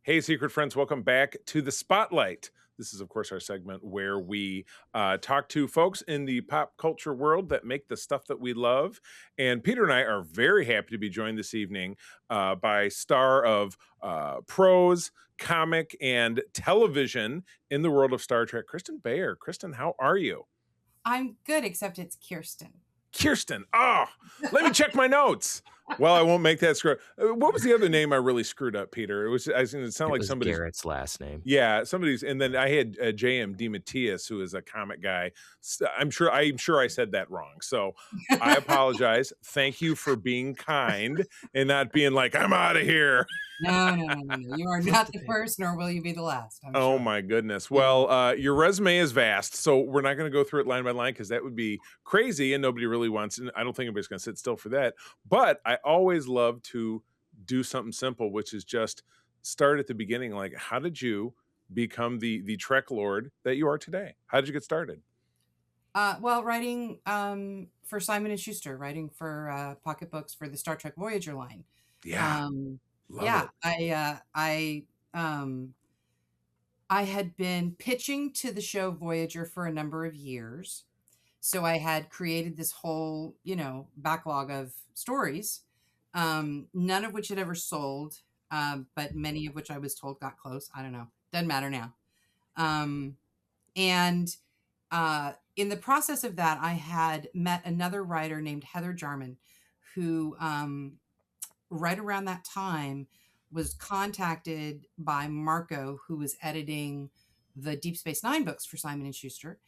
Hey, secret friends, welcome back to the Spotlight. This is, of course, our segment where we talk to folks in the pop culture world that make the stuff that we love. And Peter and I are very happy to be joined this evening by star of prose, comic, and television in the world of Star Trek, Kirsten Beyer. Kristen, how are you? I'm good, except it's Kirsten. Kirsten. Oh, let me check my notes. Well, I won't make that screw. What was the other name I really screwed up, Peter? It sounded It like was somebody's. Garrett's last name. Yeah, somebody's, and then I had J.M. DeMatteis, who is a comic guy. I'm sure I said that wrong. So I apologize. Thank you for being kind and not being like, I'm out of here. No. You are not the first, nor will you be the last, I'm Oh sure. my goodness. Well, your resume is vast, so we're not going to go through it line by line because that would be crazy and nobody really wants, and I don't think anybody's going to sit still for that. But I always love to do something simple, which is just start at the beginning. Like, how did you become the Trek Lord that you are today? How did you get started? Well, writing for Simon and Schuster, writing for pocketbooks for the Star Trek Voyager line. Yeah, love Yeah, it. I had been pitching to the show Voyager for a number of years. So I had created this whole, backlog of stories, none of which had ever sold, but many of which I was told got close. I don't know. Doesn't matter now. And in the process of that, I had met another writer named Heather Jarman, who right around that time was contacted by Marco, who was editing the Deep Space Nine books for Simon and Schuster,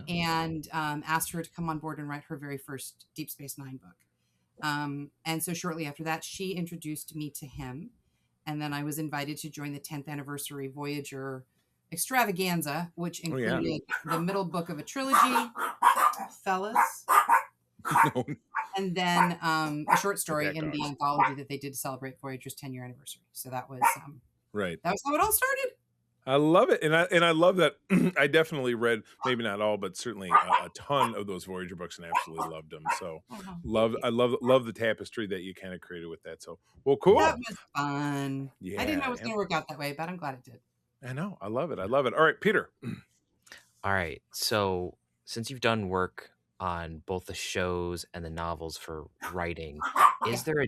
and asked her to come on board and write her very first Deep Space Nine book. And so shortly after that, she introduced me to him. And then I was invited to join the 10th anniversary Voyager extravaganza, which included the middle book of a trilogy, fellas. No. And then a short story in the anthology that they did to celebrate Voyager's 10-year anniversary. So that was right. That was how it all started. I love it, and I love that. I definitely read, maybe not all, but certainly a ton of those Voyager books, and absolutely loved them. So I love the tapestry that you kind of created with that. So cool. That was fun. Yeah, I didn't know it was going to work out that way, but I'm glad it did. I know. I love it. All right, Peter. All right. So since you've done work on both the shows and the novels for writing, is there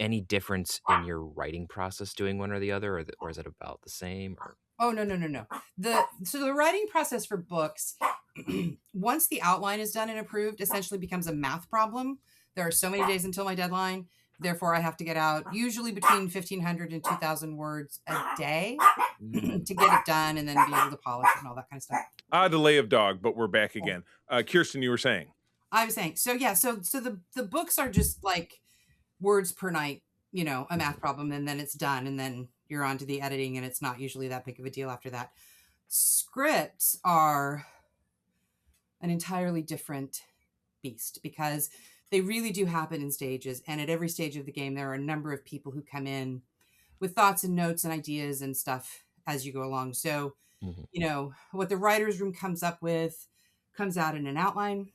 any difference in your writing process doing one or the other, or is it about the same? Or? Oh, no. So the writing process for books, once the outline is done and approved, essentially becomes a math problem. There are so many days until my deadline. Therefore, I have to get out usually between 1,500 and 2,000 words a day to get it done and then be able to polish it and all that kind of stuff. Delay of dog, but we're back again. Kirsten, you were saying. I was saying. So yeah, so the books are just like words per night, a math problem, and then it's done, and then you're on to the editing, and it's not usually that big of a deal after that. Scripts are an entirely different beast because they really do happen in stages, and at every stage of the game there are a number of people who come in with thoughts and notes and ideas and stuff as you go along. So what the writer's room comes up with comes out in an outline,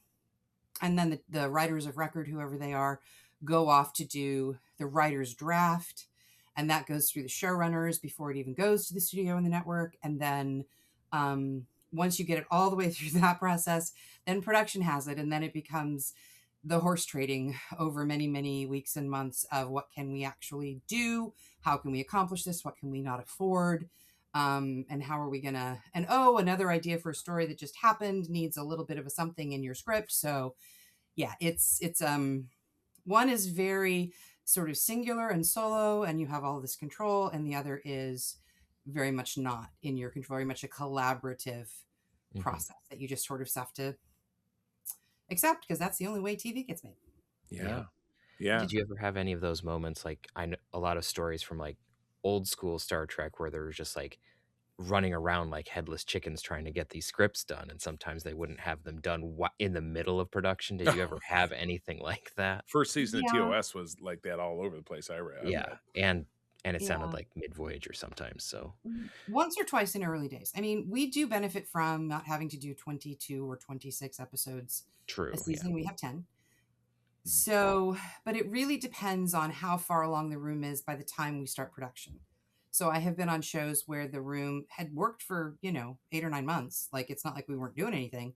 and then the writers of record, whoever they are, go off to do the writer's draft, and that goes through the showrunners before it even goes to the studio and the network. And then once you get it all the way through that process, then production has it, and then it becomes the horse trading over many, many weeks and months of what can we actually do? How can we accomplish this? What can we not afford? And how are we gonna, and another idea for a story that just happened needs a little bit of a something in your script. So yeah, it's one is very sort of singular and solo, and you have all this control, and the other is very much not in your control, very much a collaborative process that you just sort of have to accept because that's the only way TV gets made. Yeah. Did you ever have any of those moments? Like, I know a lot of stories from like old school Star Trek where there was just like running around like headless chickens trying to get these scripts done, and sometimes they wouldn't have them done in the middle of production. Did you ever have anything like that? First season of TOS was like that all over the place. I read. Yeah, and it sounded like mid-Voyager sometimes. So once or twice in early days. I mean, we do benefit from not having to do 22 or 26 episodes a season. Yeah. We have 10. So, but it really depends on how far along the room is by the time we start production. So I have been on shows where the room had worked for, 8 or 9 months. Like, it's not like we weren't doing anything.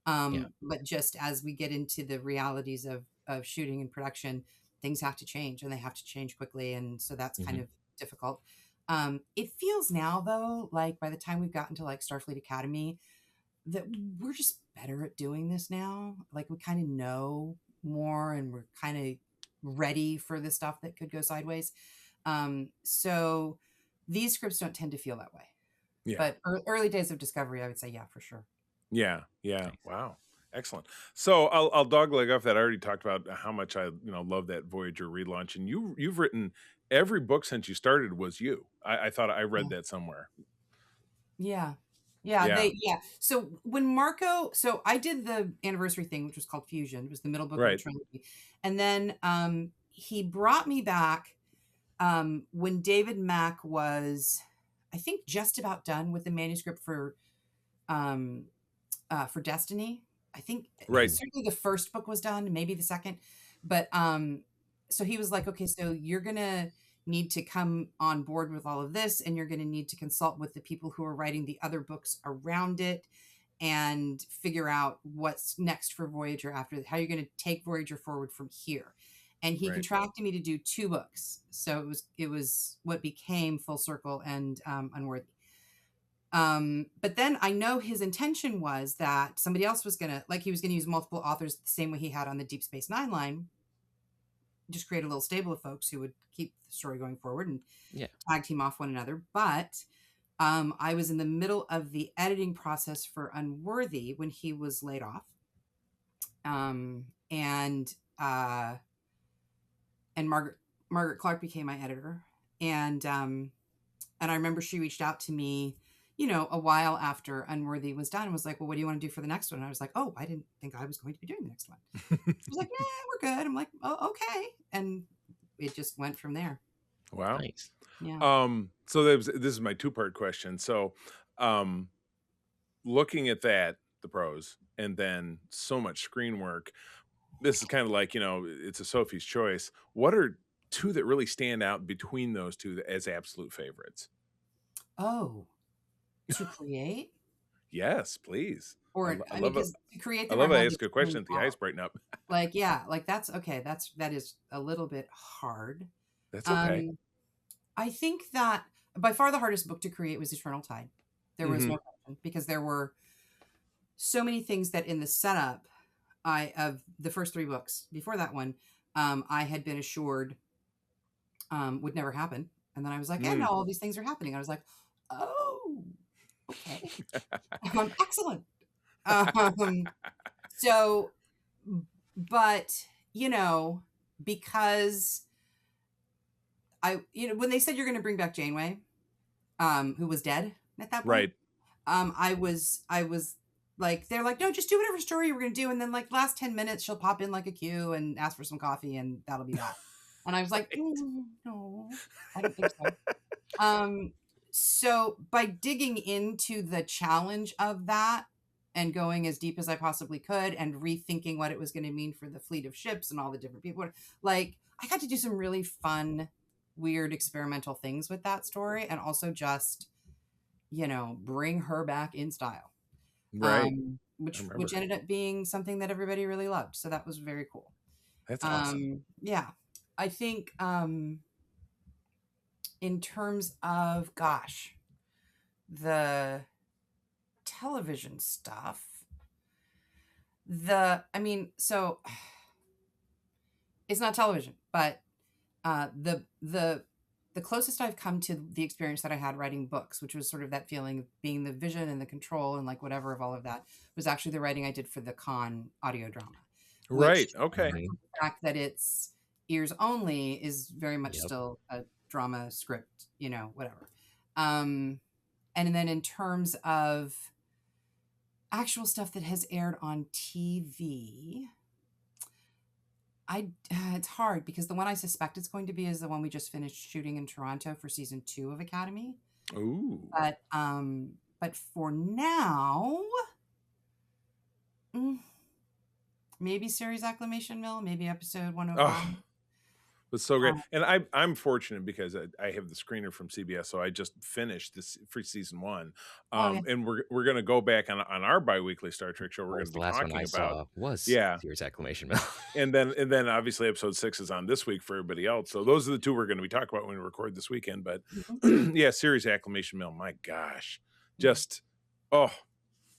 Yeah. But just as we get into the realities of shooting and production, things have to change, and they have to change quickly. And so that's kind Mhm. of difficult. It feels now, though, like by the time we've gotten to like Starfleet Academy, that we're just better at doing this now. Like, we kind of know more, and we're kind of ready for the stuff that could go sideways. So these scripts don't tend to feel that way. Yeah. But early days of Discovery, I would say, yeah, for sure. Yeah. Yeah. Nice. Wow. Excellent. So I'll dogleg off that. I already talked about how much I love that Voyager relaunch, and you've written every book since you started was you. I thought I read that somewhere. Yeah. Yeah, Yeah. So so I did the anniversary thing, which was called Fusion. It was the middle book of the Right. trilogy. And then he brought me back when David Mack was, I think, just about done with the manuscript for Destiny. I think Right. certainly the first book was done, maybe the second. But so he was like, okay, so you're gonna need to come on board with all of this, and you're gonna need to consult with the people who are writing the other books around it and figure out what's next for Voyager after how you're gonna take Voyager forward from here. And he Right. contracted me to do 2 books. So it was what became Full Circle and Unworthy. But then I know his intention was that somebody else was he was gonna use multiple authors the same way he had on the Deep Space Nine line, just create a little stable of folks who would keep the story going forward and Yeah. tag team off one another. But I was in the middle of the editing process for Unworthy when he was laid off. And Margaret Clark became my editor. And I remember she reached out to me, a while after Unworthy was done, and was like, well, what do you want to do for the next one? And I was like, oh, I didn't think I was going to be doing the next one. She was like, yeah, we're good. I'm like, oh, okay. And it just went from there. Wow. Nice. Yeah. So this is my 2-part question. So looking at that, the pros, and then so much screen work, this is kind of like, it's a Sophie's choice. What are 2 that really stand out between those 2 as absolute favorites? Oh, to create? Yes, please. Or, I I mean, love it. because to create I them, I love I had to ask a question screen that the out. eyes brighten up. Like, yeah, like that's okay. That is a little bit hard. That's okay. I think that by far the hardest book to create was Eternal Tide. There was no question, because there were so many things that in the setup of the first 3 books before that one, I had been assured would never happen. And then I was like, and now all these things are happening. I was like, oh, okay. Excellent. So, but, because when they said you're going to bring back Janeway, who was dead at that point, Right. I was like, they're like, no, just do whatever story we're going to do. And then like last 10 minutes, she'll pop in like a queue and ask for some coffee, and that'll be that. And I was like, no, I don't think so. So by digging into the challenge of that and going as deep as I possibly could and rethinking what it was going to mean for the fleet of ships and all the different people, like I got to do some really fun, weird experimental things with that story, and also just, bring her back in style. Right. Which ended up being something that everybody really loved. So that was very cool. That's awesome. Yeah. I think in terms of, the television stuff, so it's not television, but the closest I've come to the experience that I had writing books, which was sort of that feeling of being the vision and the control and like whatever of all of that, was actually the writing I did for the Con audio drama. Right. Okay. The fact that it's ears only is very much Yep. still a drama script, whatever. And then in terms of actual stuff that has aired on TV, it's hard, because the one I suspect it's going to be is the one we just finished shooting in Toronto for season 2 of Academy. Ooh. But for now, maybe series Acclamation Mill, maybe episode 105. was so great. Um, And I'm fortunate because I have the screener from CBS, so I just finished this for season 1. oh yeah, And we're gonna go back on our biweekly Star Trek show. We're That gonna was the be last one talking I about, saw was yeah. Serious Acclamation Bell. And then obviously episode 6 is on this week for everybody else. So those are the two we're gonna be talking about when we record this weekend. But mhm, yeah, Series Acclamation Mill, my gosh. yeah, Just oh,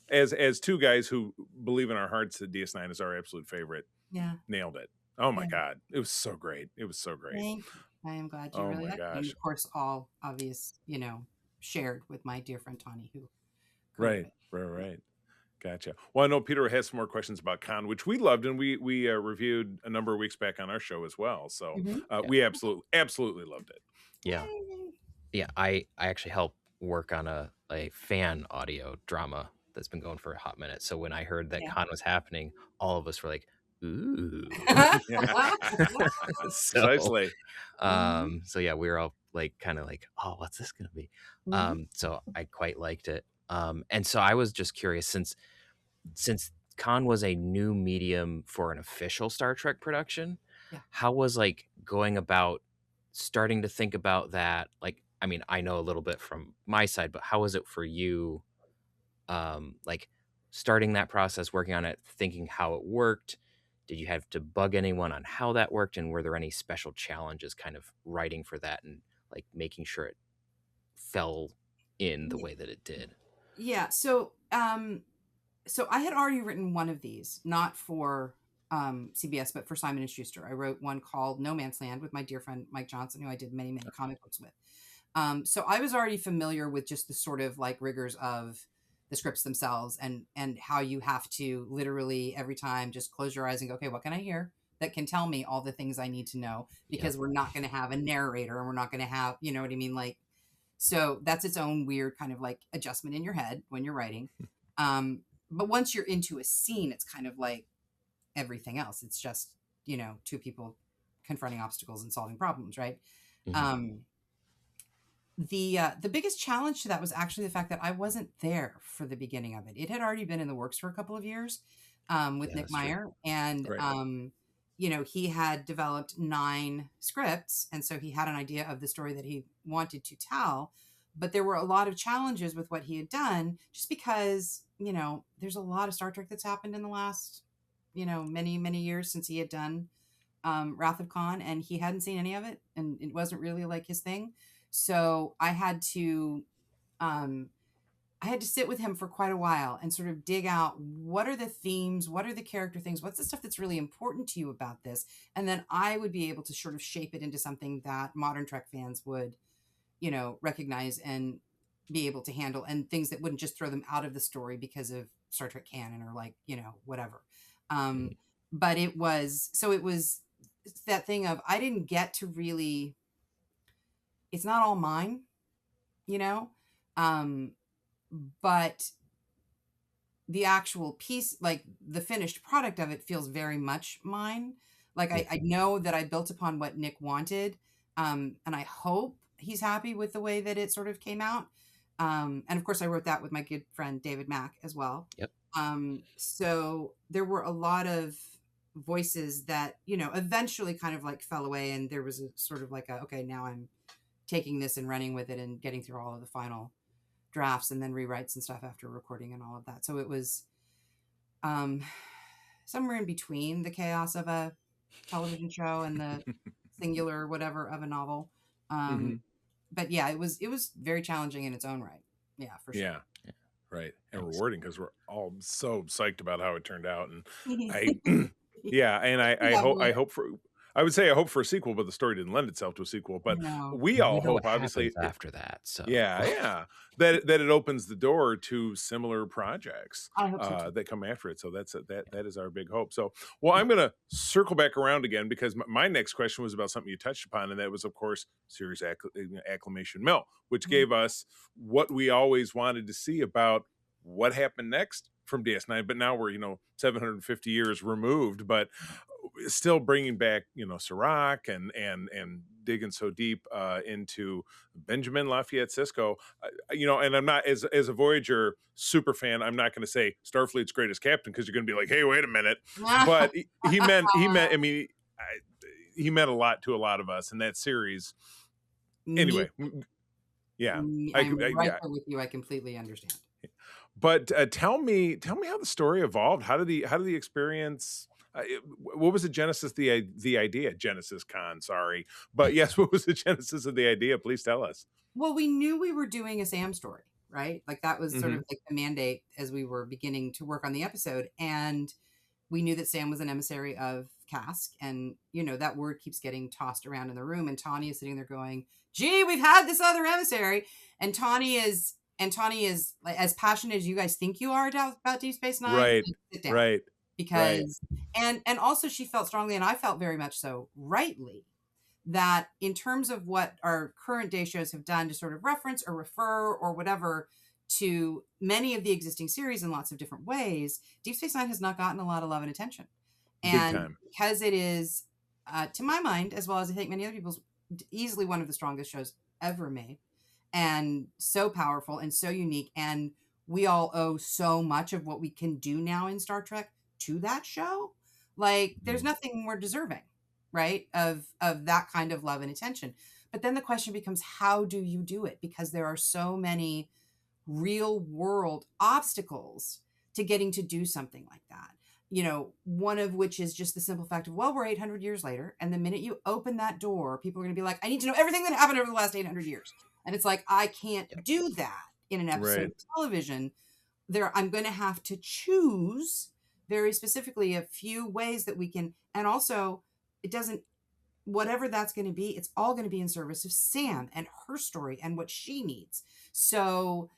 as two guys who believe in our hearts that DS9 is our absolute favorite, yeah, nailed it. Oh my yeah. God. It was so great. It was so great. Thank you. I am glad you Oh really my liked it. And gosh. of course, all obvious, shared with my dear friend Tawny, who co-wrote Right, it. right. Gotcha. Well, I know Peter has some more questions about Khan, which we loved, and we reviewed a number of weeks back on our show as well. So Mhm. Yeah. we absolutely loved it. Yeah. Yay. Yeah, I actually help work on a fan audio drama that's been going for a hot minute. So when I heard that Yeah. con was happening, all of us were like, "Ooh." Yeah, So, precisely. Mhm, so yeah, we were all like kind of like, "Oh, what's this gonna be?" mhm. So I quite liked it. And so I was just curious since con was a new medium for an official Star Trek production, Yeah. how was like going about starting to think about that? Like, I mean, I know a little bit from my side, but how was it for you? Like starting that process, working on it, thinking how it worked. Did you have to bug anyone on how that worked? And were there any special challenges kind of writing for that and like making sure it fell in the Yeah. way that it did? Yeah. So I had already written one of these, not for CBS, but for Simon and Schuster. I wrote one called No Man's Land with my dear friend Mike Johnson, who I did many, many comic books with. So I was already familiar with just the sort of like rigors of the scripts themselves and how you have to literally every time just close your eyes and go, okay, what can I hear that can tell me all the things I need to know? Yep. Because we're not going to have a narrator and we're not going to have, you know what I mean? Like, so that's its own weird kind of like adjustment in your head when you're writing. But once you're into a scene, it's kind of like everything else. It's just, two people confronting obstacles and solving problems, right? Mhm. The biggest challenge to that was actually the fact that I wasn't there for the beginning of it. It had already been in the works for a couple of years with Yeah, Nick that's true. Meyer, and Right. he had developed 9 scripts, and so he had an idea of the story that he wanted to tell. But there were a lot of challenges with what he had done, just because there's a lot of Star Trek that's happened in the last many many years since he had done Wrath of Khan, and he hadn't seen any of it, and it wasn't really like his thing. So um, I had to sit with him for quite a while and sort of dig out what are the themes, what are the character things, what's the stuff that's really important to you about this, and then I would be able to sort of shape it into something that modern Trek fans would, recognize and be able to handle, and things that wouldn't just throw them out of the story because of Star Trek canon or like whatever. Um, Mhm. but it was that thing of I didn't get to really. It's not all mine, you know, um, but the actual piece, like the finished product of it, feels very much mine. Like Yeah. I know that I built upon what Nick wanted, and I hope he's happy with the way that it sort of came out. And of course, I wrote that with my good friend David Mack as well. Yep. So there were a lot of voices that eventually kind of like fell away, and there was a sort of like okay, now I'm taking this and running with it and getting through all of the final drafts and then rewrites and stuff after recording and all of that. So it was um, somewhere in between the chaos of a television show and the singular whatever of a novel. Hmm. But yeah, it was very challenging in its own right. Yeah, for sure. Yeah. Yeah. Right. And Nice. rewarding because we're all so psyched about how it turned out. And yeah, I, yeah. And I hope for, I would say I hope for a sequel, but the story didn't lend itself to a sequel. But no. we We all know hope, what obviously, happens after that. So yeah, that it opens the door to similar projects I hope so too. that come after it. So that is our big hope. So, well, I'm going to circle back around again because my next question was about something you touched upon, and that was, of course, Series Acclamation Mill, which Mhm. gave us what we always wanted to see about what happened next from DS9. But now we're 750 years removed, but still bringing back Sirac and digging so deep into Benjamin Lafayette Sisko, and I'm not as a Voyager super fan. I'm not going to say Starfleet's greatest captain because you're going to be like, hey, wait a minute. But he meant. I mean, he meant a lot to a lot of us in that series. Me, Anyway, yeah, I'm right yeah. there with you. I completely understand. But tell me how the story evolved. How did the experience? What was the genesis? The idea Genesis Con. Sorry, but yes, what was the genesis of the idea? Please tell us. Well, we knew we were doing a Sam story, right? Like that was sort Hmm. of like the mandate as we were beginning to work on the episode. And we knew that Sam was an emissary of Cask. And, you know, that word keeps getting tossed around in the room. And Tawny is sitting there going, gee, we've had this other emissary. And Tawny is like, as passionate as you guys think you are about Deep Space Nine, Right, like, sit down. right, right. Because, and also she felt strongly, and I felt very much so rightly, that in terms of what our current day shows have done to sort of reference or refer or whatever to many of the existing series in lots of different ways, Deep Space Nine has not gotten a lot of love and attention. Big And time. because it is, to my mind, as well as I think many other people's, easily one of the strongest shows ever made, and so powerful and so unique. And we all owe so much of what we can do now in Star Trek to that show. Like, there's nothing more deserving, right, of that kind of love and attention. But then the question becomes, how do you do it? Because there are so many real world obstacles to getting to do something like that. You know, one of which is just the simple fact of, well, we're 800 years later. And the minute you open that door, people are going to be like, I need to know everything that happened over the last 800 years. And it's like, I can't do that in an episode Right. of television. I'm going to have to choose very specifically a few ways that we can, and also it doesn't, whatever that's going to be, it's all going to be in service of Sam and her story and what she needs. So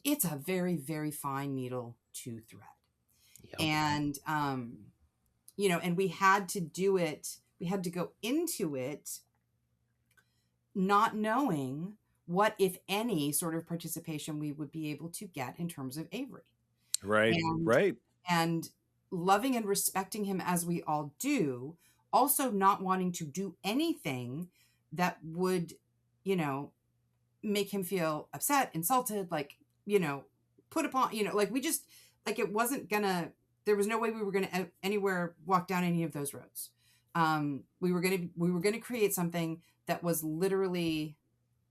it's a very, very fine needle to thread. Yep. And, you know, and we had to do it, we had to go into it not knowing what, if any, sort of participation we would be able to get in terms of Avery. Right, And, right. and loving and respecting him as we all do, also not wanting to do anything that would, you know, make him feel upset, insulted, like, you know, put upon, you know, like we just, like it wasn't gonna, there was no way we were gonna anywhere walk down any of those roads. We were gonna create something that was literally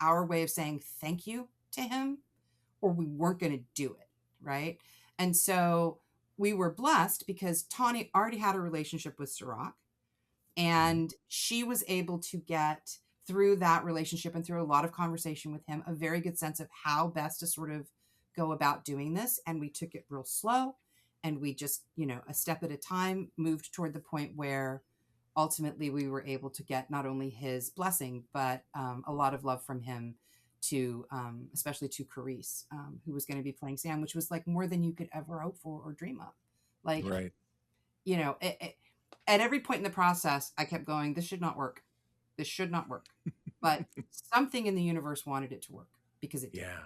our way of saying thank you to him, or we weren't gonna do it, right? And so we were blessed because Tawny already had a relationship with Sirach, and she was able to get through that relationship and through a lot of conversation with him, a very good sense of how best to sort of go about doing this. And we took it real slow, and we just, you know, a step at a time moved toward the point where ultimately we were able to get not only his blessing, but a lot of love from him to, especially to Carice, who was going to be playing Sam, which was like more than you could ever hope for or dream of. Like, Right. you know, at every point in the process, I kept going, this should not work. This should not work. But something in the universe wanted it to work because it did. Yeah.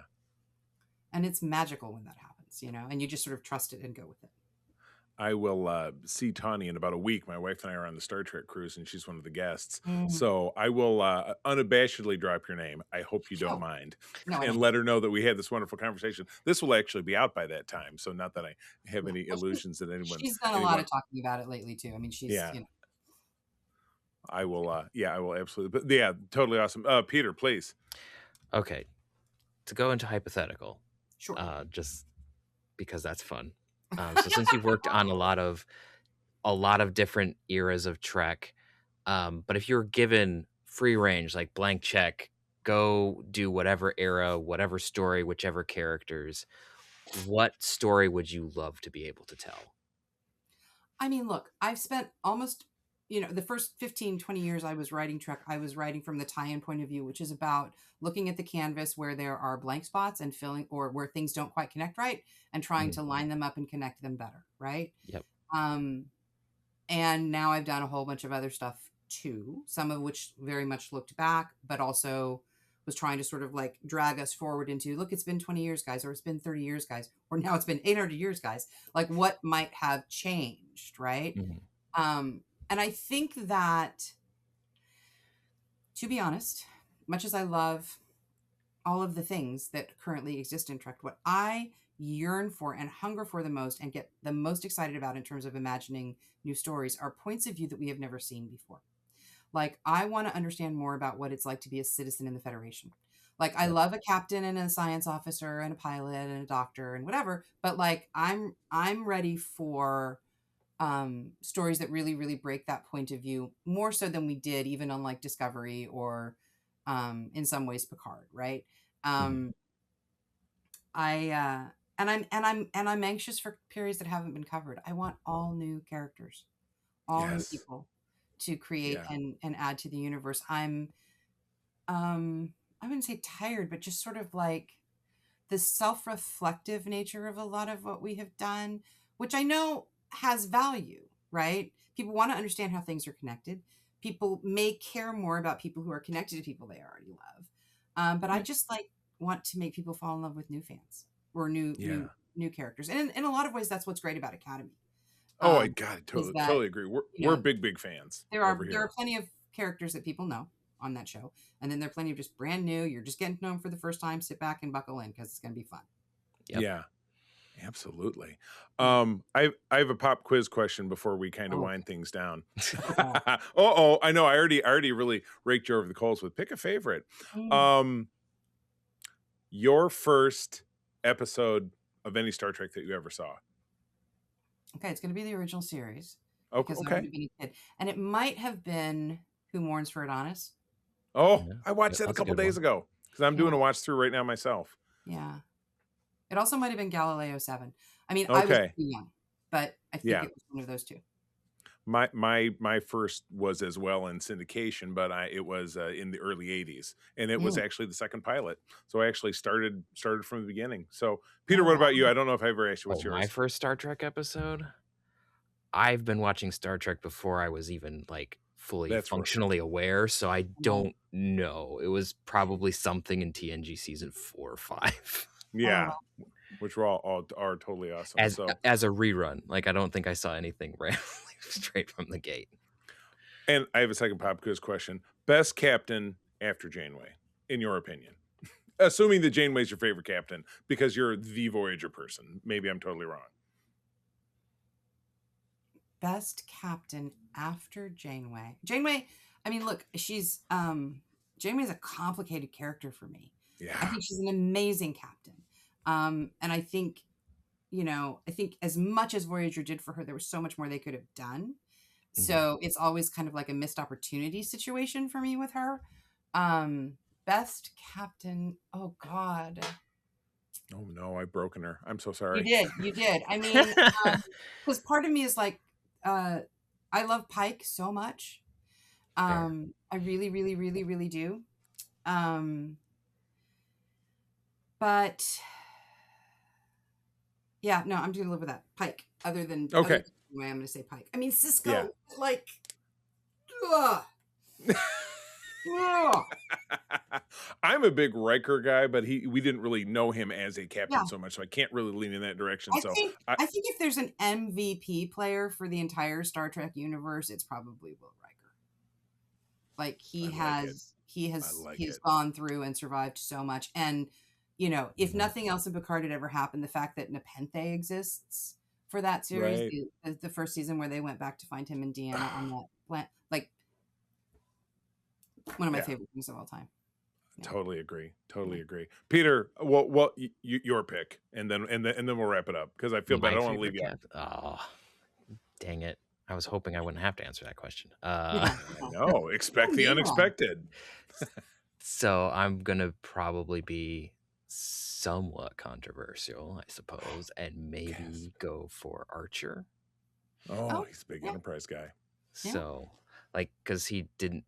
And it's magical when that happens, you know, and you just sort of trust it and go with it. I will see Tawny in about a week. My wife and I are on the Star Trek cruise, and she's one of the guests. Mm. So I will unabashedly drop your name. I hope you don't Sure. mind. No, I And don't. let her know that we had this wonderful conversation. This will actually be out by that time. So not that I have any Well, illusions that anyone... she's done a lot of talking about it lately, too. I mean, she's, Yeah. you know. I will absolutely. But yeah, totally awesome. Peter, please. Okay. To go into hypothetical, Sure. just because that's fun. So since you've worked on a lot of different eras of Trek, but if you're given free range, like blank check, go do whatever era, whatever story, whichever characters, what story would you love to be able to tell? I mean, look, I've spent almost, you know, the first 15, 20 years I was writing Trek, I was writing from the tie-in point of view, which is about looking at the canvas where there are blank spots and filling, or where things don't quite connect right, and trying to line them up and connect them better, right? Yep. And now I've done a whole bunch of other stuff too, some of which very much looked back, but also was trying to sort of like drag us forward into, look, it's been 20 years, guys, or it's been 30 years, guys, or now it's been 800 years, guys. Like, what might have changed, right? And I think that, to be honest, much as I love all of the things that currently exist in Trek, what I yearn for and hunger for the most and get the most excited about in terms of imagining new stories are points of view that we have never seen before. Like, I want to understand more about what it's like to be a citizen in the Federation. Like, I love a captain and a science officer and a pilot and a doctor and whatever, but like, I'm ready for stories that really, really break that point of view more so than we did even on like Discovery or in some ways Picard, right? I'm anxious for periods that haven't been covered. I want all new characters, all new Yes. people to create Yeah. and add to the universe. I wouldn't say tired, but just sort of like the self-reflective nature of a lot of what we have done, which I know has value, right? People want to understand how things are connected. People may care more about people who are connected to people they already love. But I just like want to make people fall in love with new fans or Yeah. new characters. And in a lot of ways, that's what's great about Academy. Oh, I Um, got it. is Totally, that, totally agree. We're you we're know, big fans there over are here. plenty of characters that people know on that show, and then there are plenty of just brand new. You're just getting to know them for the first time. Sit back and buckle in because it's going to be fun. Yep. Yeah, absolutely. Yeah. I have a pop quiz question before we kind of Oh, wind things down. uh-oh. Oh, I know. I already really raked you over the coals with pick a favorite. Mm. Um, your first episode of any Star Trek that you ever saw. Okay, it's going to be the original series Okay. because I would have been a kid, and it might have been Who Mourns for Adonis. Oh, Yeah. I watched Yeah, that a that's a couple good days one. ago because I'm doing Yeah, a watch through right now myself. yeah. It also might have been Galileo 7. I mean, I was Okay. pretty young, but I think Yeah. it was one of those two. My first was as well in syndication, but it was in the early '80s, and it was Mm. actually the second pilot. So I actually started from the beginning. So Peter, Oh, what wow. about you? I don't know if I ever asked you what's Oh, my yours. first Star Trek episode? I've been watching Star Trek before I was even, like, fully That's rough. functionally aware, so I Right. don't know. It was probably something in TNG season 4 or 5 Yeah, Oh, which were all are totally awesome. as So, as a rerun. Like, I don't think I saw anything randomly straight from the gate. and I have a second pop quiz question: best captain after Janeway, in your opinion? Assuming that Janeway's your favorite captain because you're the Voyager person. Maybe I'm totally wrong. best captain after Janeway. Janeway, I mean, look, she's Janeway's a complicated character for me. I Yeah. think she's an amazing captain. And I think, I think as much as Voyager did for her, there was so much more they could have done. So it's always kind of like a missed opportunity situation for me with her. Best captain. Oh God. Oh no, I've broken her. I'm so You sorry. did. I mean, because part of me is like, I love Pike so much. Fair. I really, really, really, really do. But yeah, no, I'm gonna live with that. Pike. Other than Okay. way, I'm gonna say Pike. I mean, Cisco, Yeah. like, ugh. Ugh. I'm a big Riker guy, but we didn't really know him as a captain Yeah. so much, so I can't really lean in that direction. I So think I think if there's an MVP player for the entire Star Trek universe, it's probably Will Riker. Like I like it. he I has like he's it. gone through and survived so much. And if nothing else in Picard had ever happened, the fact that Nepenthe exists for that series, Right. the first season where they went back to find him in Deanna on that plant, like one of my Yeah. favorite things of all time. Yeah. Totally agree. Totally agree. Peter, well, your pick, and then we'll wrap it up because I feel bad. I My don't want to leave favorite you out. cap? Oh, dang it. I was hoping I wouldn't have to answer that question. Yeah. I know. Expect the Yeah. unexpected. So I'm gonna probably be somewhat controversial, I suppose, and maybe Yes. go for Archer. Oh, he's a big yeah. Enterprise guy. Yeah. So, like, because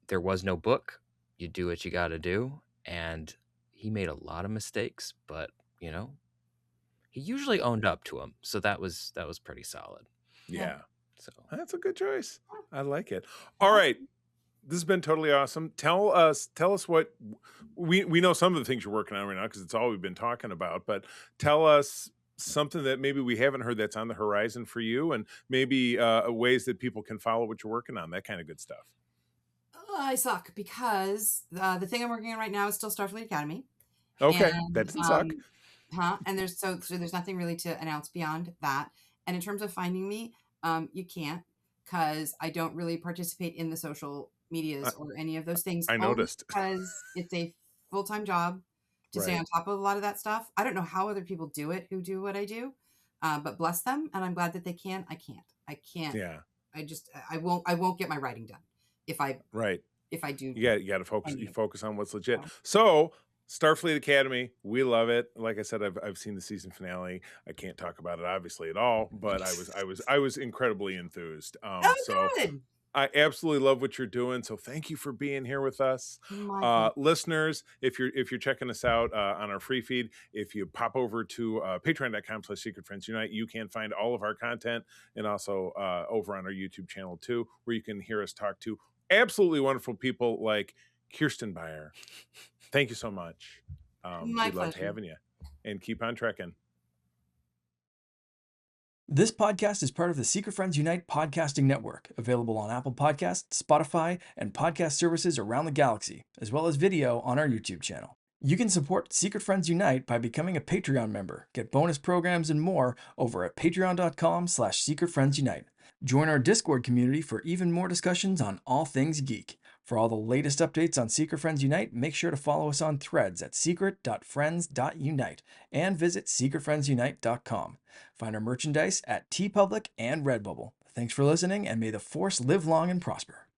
there was no book. You do what you got to do, and he made a lot of mistakes, but he usually owned up to them. So that was pretty solid. Yeah. So That's a good choice. I like it. All right. This has been totally awesome. Tell us what we know some of the things you're working on right now because it's all we've been talking about, but tell us something that maybe we haven't heard that's on the horizon for you and maybe ways that people can follow what you're working on, that kind of good stuff. I suck because the thing I'm working on right now is still Starfleet Academy. Okay. And, That doesn't suck. And there's so there's nothing really to announce beyond that. And in terms of finding me, you can't because I don't really participate in the social medias or any of those things, I only noticed. because it's a full-time job to stay Right. on top of a lot of that stuff. I don't know how other people do it who do what I do, but bless them, and I'm glad that they can. I can't. I can't. Yeah. I won't get my writing done if I Right. do You got to focus. You any. focus on what's legit. So, So, Starfleet Academy, we love it. Like I said, I've seen the season finale. I can't talk about it obviously at all, but I was incredibly enthused. oh, So good. I absolutely love what you're doing. So thank you for being here with us. My pleasure. Listeners, if you're checking us out on our free feed, if you pop over to patreon.com/Secret Friends Unite, you can find all of our content, and also over on our YouTube channel too, where you can hear us talk to absolutely wonderful people like Kirsten Beyer. Thank you so much. My We loved pleasure. having you, and keep on trekking. This podcast is part of the Secret Friends Unite podcasting network, available on Apple Podcasts, Spotify, and podcast services around the galaxy, as well as video on our YouTube channel. You can support Secret Friends Unite by becoming a Patreon member, get bonus programs and more over at patreon.com/secretfriendsunite. Join our Discord community for even more discussions on all things geek. For all the latest updates on Secret Friends Unite, make sure to follow us on Threads at secret.friends.unite and visit secretfriendsunite.com. Find our merchandise at TeePublic and Redbubble. Thanks for listening, and may the Force live long and prosper.